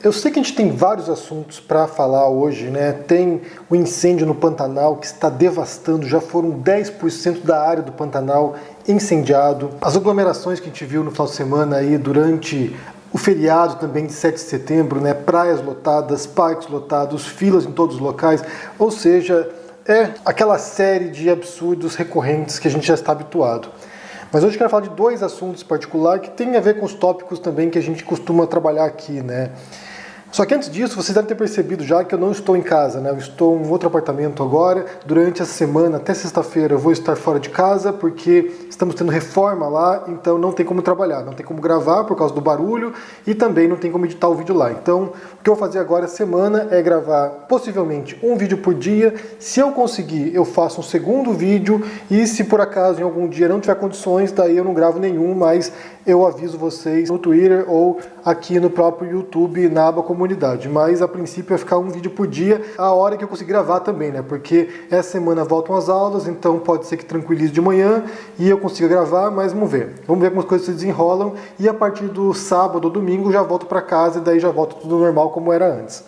Eu sei que a gente tem vários assuntos para falar hoje, né? Tem o incêndio no Pantanal que está devastando, já foram 10% da área do Pantanal incendiado. As aglomerações que a gente viu no final de semana aí durante o feriado também de 7 de setembro, né? Praias lotadas, parques lotados, filas em todos os locais, ou seja, é aquela série de absurdos recorrentes que a gente já está habituado. Mas hoje eu quero falar de dois assuntos em particular que têm a ver com os tópicos também que a gente costuma trabalhar aqui, né? Só que antes disso, vocês devem ter percebido já que eu não estou em casa, né? Eu estou em outro apartamento agora. Durante essa semana, até sexta-feira, eu vou estar fora de casa porque estamos tendo reforma lá, então não tem como trabalhar, não tem como gravar por causa do barulho e também não tem como editar o vídeo lá. Então, o que eu vou fazer agora essa semana é gravar possivelmente um vídeo por dia. Se eu conseguir, eu faço um segundo vídeo e se por acaso em algum dia não tiver condições, daí eu não gravo nenhum, mas eu aviso vocês no Twitter ou aqui no próprio YouTube, na aba comunidade. Mas a princípio vai ficar um vídeo por dia, a hora que eu conseguir gravar também, né? Porque essa semana voltam as aulas, então pode ser que tranquilize de manhã e eu consiga gravar, mas vamos ver. Vamos ver como as coisas se desenrolam e a partir do sábado ou domingo já volto para casa e daí já volta tudo normal como era antes.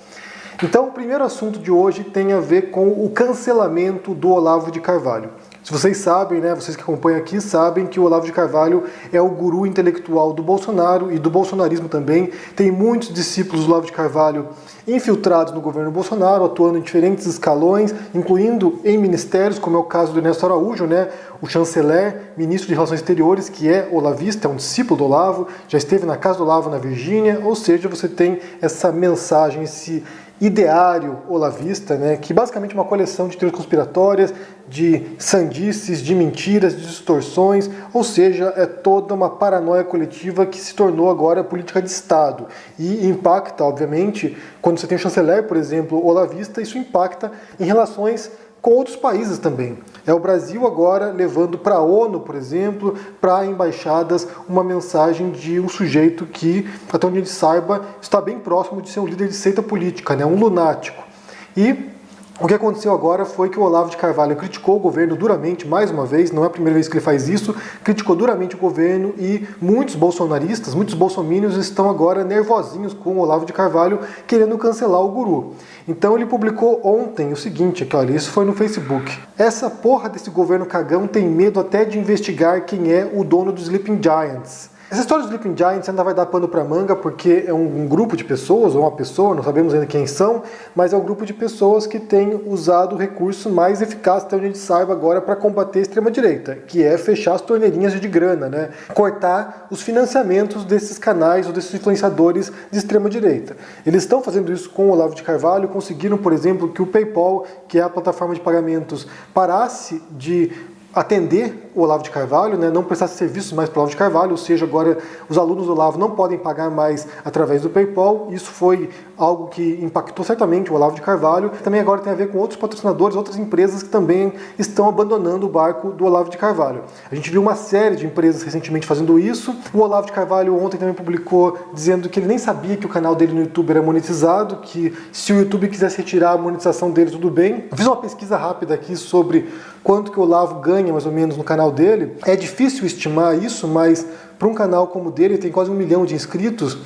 Então o primeiro assunto de hoje tem a ver com o cancelamento do Olavo de Carvalho. Se vocês sabem, né, vocês que acompanham aqui sabem que o Olavo de Carvalho é o guru intelectual do Bolsonaro e do bolsonarismo também. Tem muitos discípulos do Olavo de Carvalho infiltrados no governo Bolsonaro, atuando em diferentes escalões, incluindo em ministérios, como é o caso do Ernesto Araújo, né, o chanceler, ministro de Relações Exteriores, que é olavista, é um discípulo do Olavo, já esteve na casa do Olavo na Virgínia, ou seja, você tem essa mensagem, esse ideário olavista, né, que basicamente é uma coleção de teorias conspiratórias, de sandices, de mentiras, de distorções, ou seja, é toda uma paranoia coletiva que se tornou agora política de Estado. E impacta, obviamente, quando você tem um chanceler, por exemplo, olavista, isso impacta em relações com outros países também. É o Brasil agora levando para a ONU, por exemplo, para embaixadas, uma mensagem de um sujeito que, até onde a gente saiba, está bem próximo de ser um líder de seita política, né? Um lunático. E o que aconteceu agora foi que o Olavo de Carvalho criticou o governo duramente, mais uma vez, não é a primeira vez que ele faz isso, criticou duramente o governo e muitos bolsonaristas, muitos bolsomínios estão agora nervosinhos com o Olavo de Carvalho querendo cancelar o guru. Então ele publicou ontem o seguinte, aqui, olha, isso foi no Facebook. Essa porra desse governo cagão tem medo até de investigar quem é o dono dos Sleeping Giants. Essa história dos Sleeping Giants ainda vai dar pano para manga porque é um grupo de pessoas, ou uma pessoa, não sabemos ainda quem são, mas é um grupo de pessoas que tem usado o recurso mais eficaz, até onde a gente saiba agora, para combater a extrema-direita, que é fechar as torneirinhas de grana, né? Cortar os financiamentos desses canais ou desses influenciadores de extrema-direita. Eles estão fazendo isso com o Olavo de Carvalho, conseguiram, por exemplo, que o PayPal, que é a plataforma de pagamentos, parasse de atender o Olavo de Carvalho, né, não prestar serviços mais para o Olavo de Carvalho, ou seja, agora os alunos do Olavo não podem pagar mais através do PayPal. Isso foi algo que impactou certamente o Olavo de Carvalho. Também agora tem a ver com outros patrocinadores, outras empresas que também estão abandonando o barco do Olavo de Carvalho. A gente viu uma série de empresas recentemente fazendo isso. O Olavo de Carvalho ontem também publicou dizendo que ele nem sabia que o canal dele no YouTube era monetizado, que se o YouTube quisesse retirar a monetização dele, tudo bem. Eu fiz uma pesquisa rápida aqui sobre quanto que o Olavo ganha mais ou menos no canal dele. É difícil estimar isso, mas para um canal como o dele, tem quase 1 milhão de inscritos,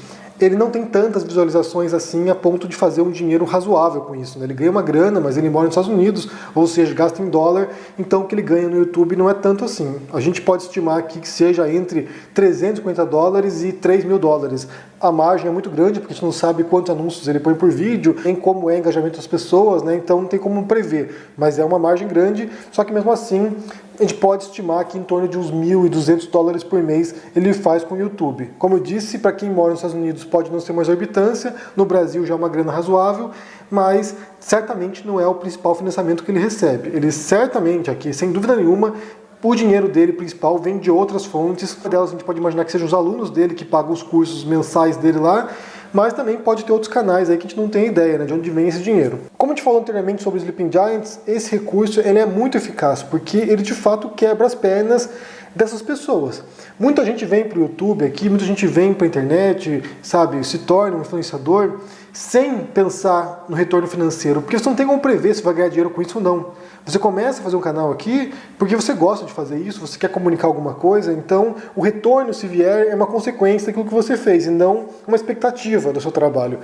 ele não tem tantas visualizações assim a ponto de fazer um dinheiro razoável com isso, né? Ele ganha uma grana, mas ele mora nos Estados Unidos, ou seja, gasta em dólar, então o que ele ganha no YouTube não é tanto assim. A gente pode estimar aqui que seja entre $350 e $3.000. A margem é muito grande, porque a gente não sabe quantos anúncios ele põe por vídeo, nem como é o engajamento das pessoas, né? Então não tem como prever, mas é uma margem grande, só que mesmo assim a gente pode estimar que em torno de uns $1.200 por mês ele faz com o YouTube. Como eu disse, para quem mora nos Estados Unidos pode não ser uma exorbitância, no Brasil já é uma grana razoável, mas certamente não é o principal financiamento que ele recebe. Ele certamente aqui, sem dúvida nenhuma, o dinheiro dele principal vem de outras fontes. Uma delas a gente pode imaginar que sejam os alunos dele que pagam os cursos mensais dele lá, mas também pode ter outros canais aí que a gente não tem ideia, né, de onde vem esse dinheiro. Como a gente falou anteriormente sobre os Sleeping Giants, esse recurso ele é muito eficaz, porque ele de fato quebra as pernas dessas pessoas. Muita gente vem para o YouTube aqui, muita gente vem para a internet, sabe, se torna um influenciador sem pensar no retorno financeiro, porque você não tem como prever se vai ganhar dinheiro com isso ou não. Você começa a fazer um canal aqui porque você gosta de fazer isso, você quer comunicar alguma coisa, então o retorno, se vier, é uma consequência daquilo que você fez e não uma expectativa do seu trabalho.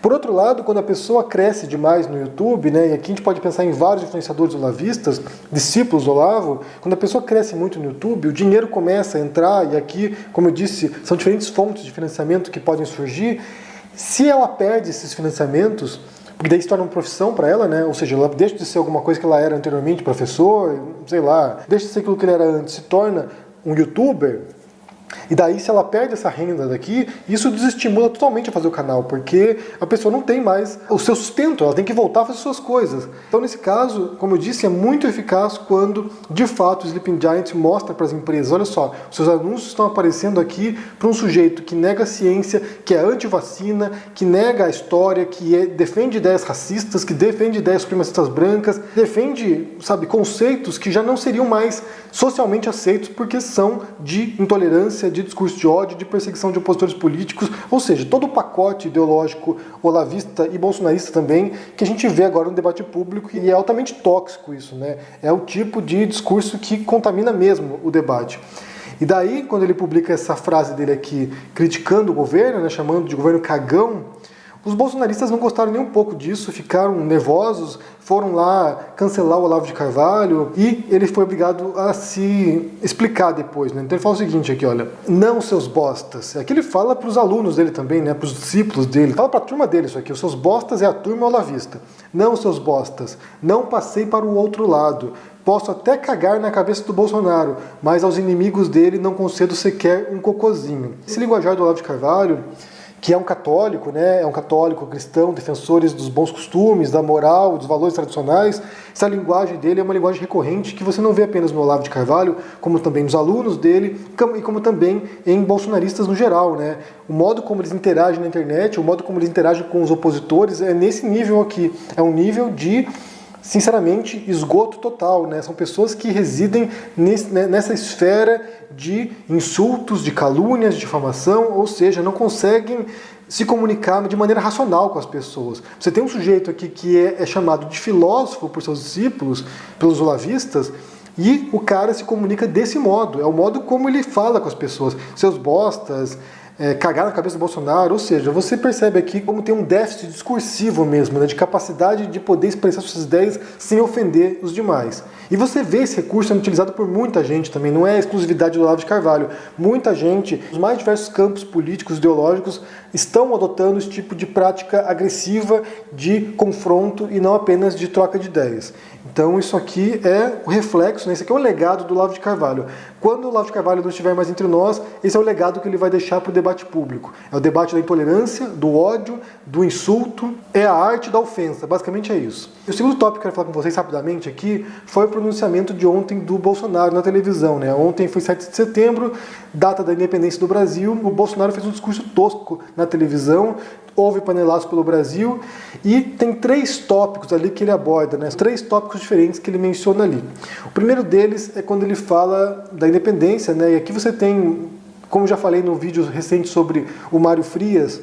Por outro lado, quando a pessoa cresce demais no YouTube, né, e aqui a gente pode pensar em vários influenciadores olavistas, discípulos do Olavo, quando a pessoa cresce muito no YouTube, o dinheiro começa a entrar, e aqui, como eu disse, são diferentes fontes de financiamento que podem surgir. Se ela perde esses financiamentos, porque daí se torna uma profissão para ela, né? Ou seja, ela deixa de ser alguma coisa que ela era anteriormente, professor, sei lá, deixa de ser aquilo que ele era antes, se torna um youtuber. E daí, se ela perde essa renda daqui, isso desestimula totalmente a fazer o canal, porque a pessoa não tem mais o seu sustento, ela tem que voltar a fazer suas coisas. Então, nesse caso, como eu disse, é muito eficaz quando, de fato, o Sleeping Giant mostra para as empresas, olha só, os seus anúncios estão aparecendo aqui para um sujeito que nega a ciência, que é anti-vacina, que nega a história, defende ideias racistas, que defende ideias supremacistas brancas, defende, sabe, conceitos que já não seriam mais socialmente aceitos porque são de intolerância, de discurso de ódio, de perseguição de opositores políticos, ou seja, todo o pacote ideológico olavista e bolsonarista também, que a gente vê agora no debate público, e é altamente tóxico isso, né? É o tipo de discurso que contamina mesmo o debate. E daí, quando ele publica essa frase dele aqui, criticando o governo, né, chamando de governo cagão, os bolsonaristas não gostaram nem um pouco disso, ficaram nervosos, foram lá cancelar o Olavo de Carvalho e ele foi obrigado a se explicar depois, né? Então ele fala o seguinte aqui, olha, não seus bostas. Aqui ele fala para os alunos dele também, né? Para os discípulos dele, fala para a turma dele isso aqui, os seus bostas é a turma olavista. Não seus bostas, não passei para o outro lado. Posso até cagar na cabeça do Bolsonaro, mas aos inimigos dele não concedo sequer um cocôzinho. Esse linguajar do Olavo de Carvalho, que é um católico, né? É um católico cristão, defensores dos bons costumes, da moral, dos valores tradicionais. Essa linguagem dele é uma linguagem recorrente que você não vê apenas no Olavo de Carvalho, como também nos alunos dele e como também em bolsonaristas no geral, né? O modo como eles interagem na internet, o modo como eles interagem com os opositores é nesse nível aqui. É um nível de, sinceramente, esgoto total, né? São pessoas que residem nessa esfera de insultos, de calúnias, de difamação, ou seja, não conseguem se comunicar de maneira racional com as pessoas. Você tem um sujeito aqui que é chamado de filósofo por seus discípulos, pelos olavistas, e o cara se comunica desse modo, é o modo como ele fala com as pessoas, seus bostas, cagar na cabeça do Bolsonaro, ou seja, você percebe aqui como tem um déficit discursivo mesmo, né, de capacidade de poder expressar suas ideias sem ofender os demais. E você vê esse recurso sendo utilizado por muita gente também, não é exclusividade do Olavo de Carvalho. Muita gente, nos mais diversos campos políticos, ideológicos, estão adotando esse tipo de prática agressiva de confronto e não apenas de troca de ideias. Então isso aqui é o reflexo, né? Esse aqui é o legado do Olavo de Carvalho. Quando o Olavo de Carvalho não estiver mais entre nós, esse é o legado que ele vai deixar para o debate público. É o debate da intolerância, do ódio, do insulto, é a arte da ofensa, basicamente é isso. E o segundo tópico que eu quero falar com vocês rapidamente aqui foi o pronunciamento de ontem do Bolsonaro na televisão, né? Ontem foi 7 de setembro, data da independência do Brasil, o Bolsonaro fez um discurso tosco na televisão, houve panelaço pelo Brasil, e tem 3 tópicos ali que ele aborda, né? 3 tópicos diferentes que ele menciona ali. O primeiro deles é quando ele fala da independência, né? E aqui você tem, como já falei no vídeo recente sobre o Mário Frias,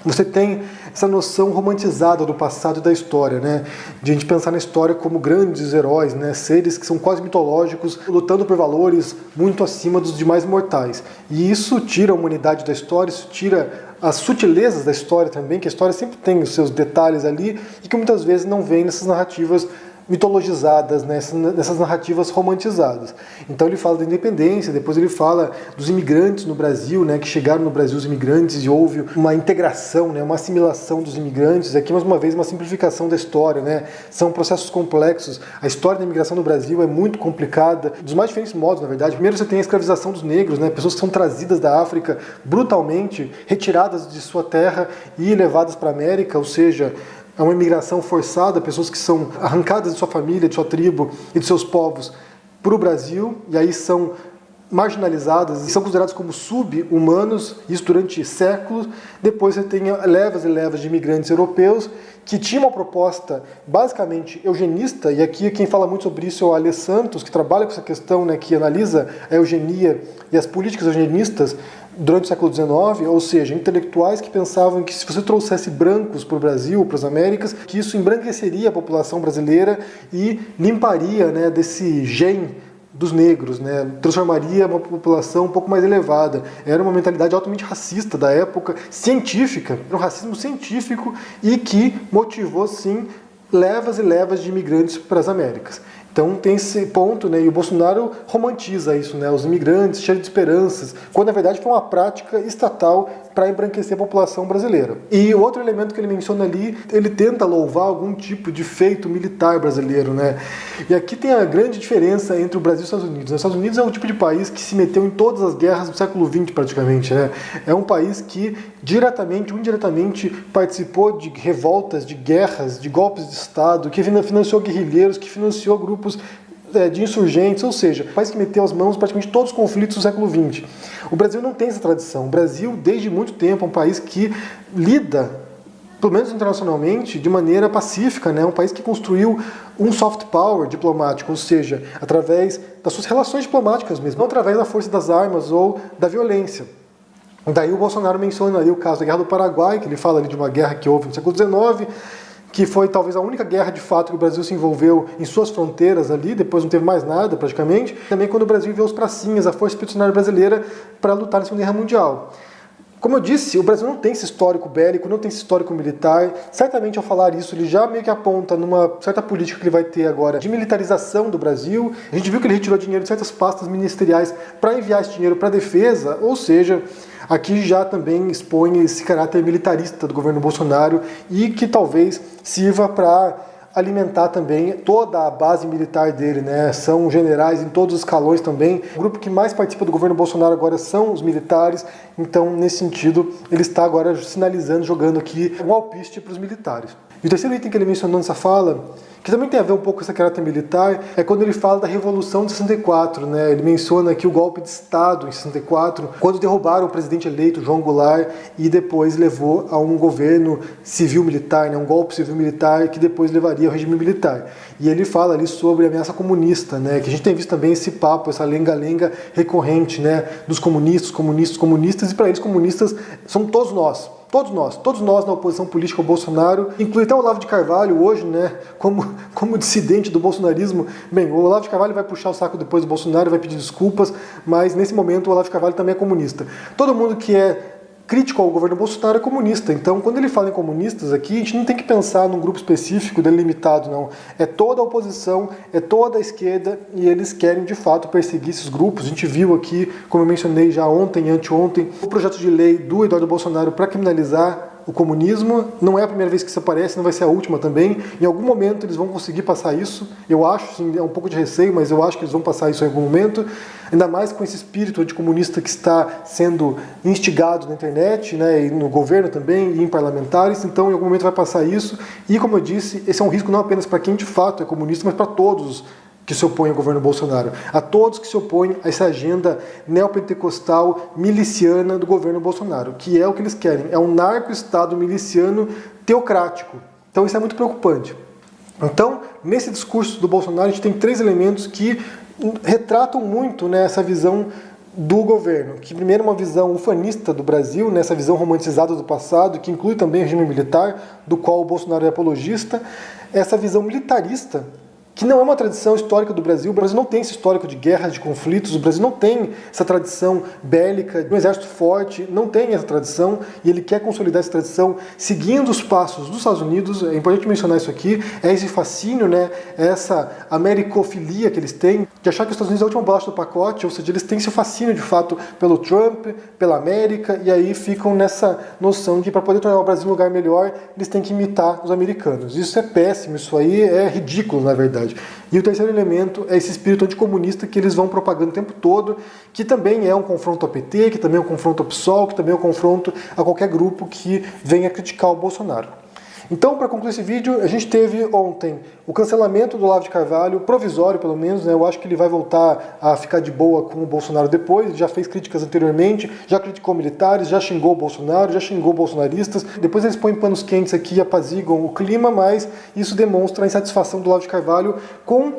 você tem essa noção romantizada do passado e da história, né? De a gente pensar na história como grandes heróis, né? Seres que são quase mitológicos, lutando por valores muito acima dos demais mortais. E isso tira a humanidade da história, isso tira as sutilezas da história também, que a história sempre tem os seus detalhes ali e que muitas vezes não vem nessas narrativas mitologizadas, nessas narrativas romantizadas. Então ele fala da independência, depois ele fala dos imigrantes no Brasil, né, que chegaram no Brasil os imigrantes e houve uma integração, né, uma assimilação dos imigrantes. Aqui, mais uma vez, uma simplificação da história, né? São processos complexos. A história da imigração no Brasil é muito complicada, dos mais diferentes modos, na verdade. Primeiro você tem a escravização dos negros, né, pessoas que são trazidas da África brutalmente, retiradas de sua terra e levadas para a América, ou seja, é uma imigração forçada, pessoas que são arrancadas de sua família, de sua tribo e de seus povos para o Brasil, e aí são marginalizadas e são considerados como sub-humanos, isso durante séculos. Depois você tem levas e levas de imigrantes europeus que tinham uma proposta basicamente eugenista, e aqui quem fala muito sobre isso é o Alê Santos, que trabalha com essa questão, né, que analisa a eugenia e as políticas eugenistas durante o século XIX, ou seja, intelectuais que pensavam que se você trouxesse brancos para o Brasil, para as Américas, que isso embranqueceria a população brasileira e limparia, né, desse gene dos negros, né? Transformaria uma população um pouco mais elevada. Era uma mentalidade altamente racista da época, científica, era um racismo científico e que motivou, sim, levas e levas de imigrantes para as Américas. Então tem esse ponto, né? E o Bolsonaro romantiza isso, né? Os imigrantes cheios de esperanças, quando na verdade foi uma prática estatal para embranquecer a população brasileira. E o outro elemento que ele menciona ali, ele tenta louvar algum tipo de feito militar brasileiro, né? E aqui tem a grande diferença entre o Brasil e os Estados Unidos. Os Estados Unidos é o tipo de país que se meteu em todas as guerras do século XX praticamente, né? É um país que diretamente ou indiretamente participou de revoltas, de guerras, de golpes de Estado, que financiou guerrilheiros, que financiou grupos de insurgentes, ou seja, o país que meteu as mãos em praticamente todos os conflitos do século XX. O Brasil não tem essa tradição. O Brasil, desde muito tempo, é um país que lida, pelo menos internacionalmente, de maneira pacífica, né? Um país que construiu um soft power diplomático, ou seja, através das suas relações diplomáticas mesmo, não através da força das armas ou da violência. Daí o Bolsonaro menciona ali o caso da Guerra do Paraguai, que ele fala ali de uma guerra que houve no século XIX, que foi talvez a única guerra de fato que o Brasil se envolveu em suas fronteiras ali, depois não teve mais nada praticamente. Também quando o Brasil enviou os pracinhas, a Força Expedicionária Brasileira, para lutar na Segunda Guerra Mundial. Como eu disse, o Brasil não tem esse histórico bélico, não tem esse histórico militar. Certamente ao falar isso, ele já meio que aponta numa certa política que ele vai ter agora de militarização do Brasil. A gente viu que ele retirou dinheiro de certas pastas ministeriais para enviar esse dinheiro para a defesa, ou seja, aqui já também expõe esse caráter militarista do governo Bolsonaro e que talvez sirva para alimentar também toda a base militar dele, né? São generais em todos os escalões também. O grupo que mais participa do governo Bolsonaro agora são os militares, então nesse sentido ele está agora sinalizando, jogando aqui um alpiste para os militares. E o terceiro item que ele mencionou nessa fala, que também tem a ver um pouco com esse caráter militar, é quando ele fala da Revolução de 64, né? Ele menciona aqui o golpe de Estado em 64, quando derrubaram o presidente eleito, João Goulart, e depois levou a um governo civil-militar, né? Um golpe civil-militar que depois levaria ao regime militar. E ele fala ali sobre a ameaça comunista, né? Que a gente tem visto também esse papo, essa lenga-lenga recorrente, né? Dos comunistas, e para eles comunistas são todos nós. Todos nós na oposição política ao Bolsonaro, inclui até o Olavo de Carvalho hoje, né, como dissidente do bolsonarismo. Bem, o Olavo de Carvalho vai puxar o saco depois do Bolsonaro, vai pedir desculpas, mas nesse momento o Olavo de Carvalho também é comunista. Todo mundo que é crítico ao governo Bolsonaro é comunista. Então, quando ele fala em comunistas aqui, a gente não tem que pensar num grupo específico, delimitado, não. É toda a oposição, é toda a esquerda, e eles querem, de fato, perseguir esses grupos. A gente viu aqui, como eu mencionei já ontem e anteontem, o projeto de lei do Eduardo Bolsonaro para criminalizar o comunismo. Não é a primeira vez que isso aparece, não vai ser a última também. Em algum momento eles vão conseguir passar isso. Eu acho, sim, é um pouco de receio, mas eu acho que eles vão passar isso em algum momento. Ainda mais com esse espírito anticomunista que está sendo instigado na internet, né, e no governo também, e em parlamentares. Então, em algum momento vai passar isso. E, como eu disse, esse é um risco não apenas para quem de fato é comunista, mas para todos que se opõem ao governo Bolsonaro, a todos que se opõem a essa agenda neopentecostal miliciana do governo Bolsonaro, que é o que eles querem, é um narco-estado miliciano teocrático. Então isso é muito preocupante. Então, nesse discurso do Bolsonaro, a gente tem três elementos que retratam muito, né, essa visão do governo, que primeiro é uma visão ufanista do Brasil, nessa visão romantizada do passado, que inclui também o regime militar, do qual o Bolsonaro é apologista, essa visão militarista, que não é uma tradição histórica do Brasil. O Brasil não tem esse histórico de guerras, de conflitos, o Brasil não tem essa tradição bélica, de um exército forte, não tem essa tradição, e ele quer consolidar essa tradição seguindo os passos dos Estados Unidos. É importante mencionar isso aqui, é esse fascínio, né, essa americofilia que eles têm, de achar que os Estados Unidos é a última bolacha do pacote, ou seja, eles têm esse fascínio de fato pelo Trump, pela América, e aí ficam nessa noção de que para poder tornar o Brasil um lugar melhor, eles têm que imitar os americanos. Isso é péssimo, isso aí é ridículo, na verdade. E o terceiro elemento é esse espírito anticomunista que eles vão propagando o tempo todo, que também é um confronto ao PT, que também é um confronto ao PSOL, que também é um confronto a qualquer grupo que venha criticar o Bolsonaro. Então, para concluir esse vídeo, a gente teve ontem o cancelamento do Olavo de Carvalho, provisório pelo menos, né? Eu acho que ele vai voltar a ficar de boa com o Bolsonaro depois, ele já fez críticas anteriormente, já criticou militares, já xingou o Bolsonaro, já xingou bolsonaristas. Depois eles põem panos quentes aqui e apaziguam o clima, mas isso demonstra a insatisfação do Olavo de Carvalho com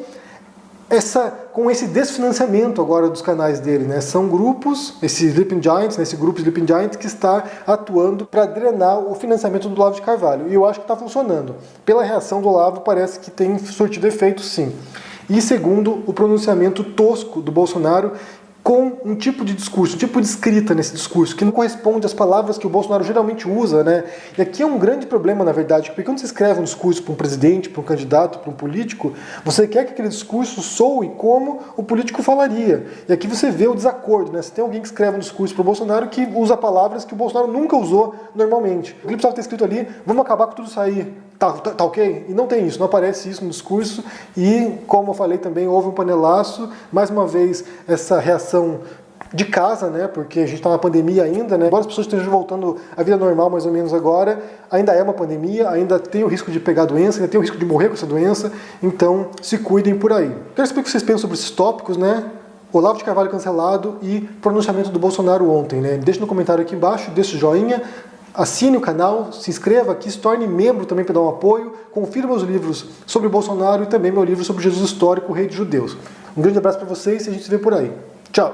esse desfinanciamento agora dos canais dele, né? São grupos, esse Sleeping Giants, né? Esse grupo Sleeping Giants que está atuando para drenar o financiamento do Olavo de Carvalho. E eu acho que está funcionando. Pela reação do Olavo, parece que tem surtido efeito, sim. E segundo, o pronunciamento tosco do Bolsonaro com um tipo de discurso, um tipo de escrita nesse discurso, que não corresponde às palavras que o Bolsonaro geralmente usa, né? E aqui é um grande problema, na verdade, porque quando você escreve um discurso para um presidente, para um candidato, para um político, você quer que aquele discurso soe como o político falaria. E aqui você vê o desacordo, né? Você tem alguém que escreve um discurso para o Bolsonaro que usa palavras que o Bolsonaro nunca usou normalmente. Ele precisava ter escrito ali, vamos acabar com tudo isso aí. Tá ok? E não tem isso, não aparece isso no discurso e, como eu falei também, houve um panelaço, mais uma vez essa reação de casa, né? Porque a gente está na pandemia ainda, né? Embora as pessoas estejam voltando à vida normal mais ou menos agora, ainda é uma pandemia, ainda tem o risco de pegar a doença, ainda tem o risco de morrer com essa doença, então se cuidem por aí. Quero saber o que vocês pensam sobre esses tópicos, né? Olavo de Carvalho cancelado e pronunciamento do Bolsonaro ontem, né? Deixe no comentário aqui embaixo, deixe o joinha. Assine o canal, se inscreva aqui, se torne membro também para dar um apoio, confira meus livros sobre o Bolsonaro e também meu livro sobre Jesus Histórico, o Rei dos Judeus. Um grande abraço para vocês e a gente se vê por aí. Tchau!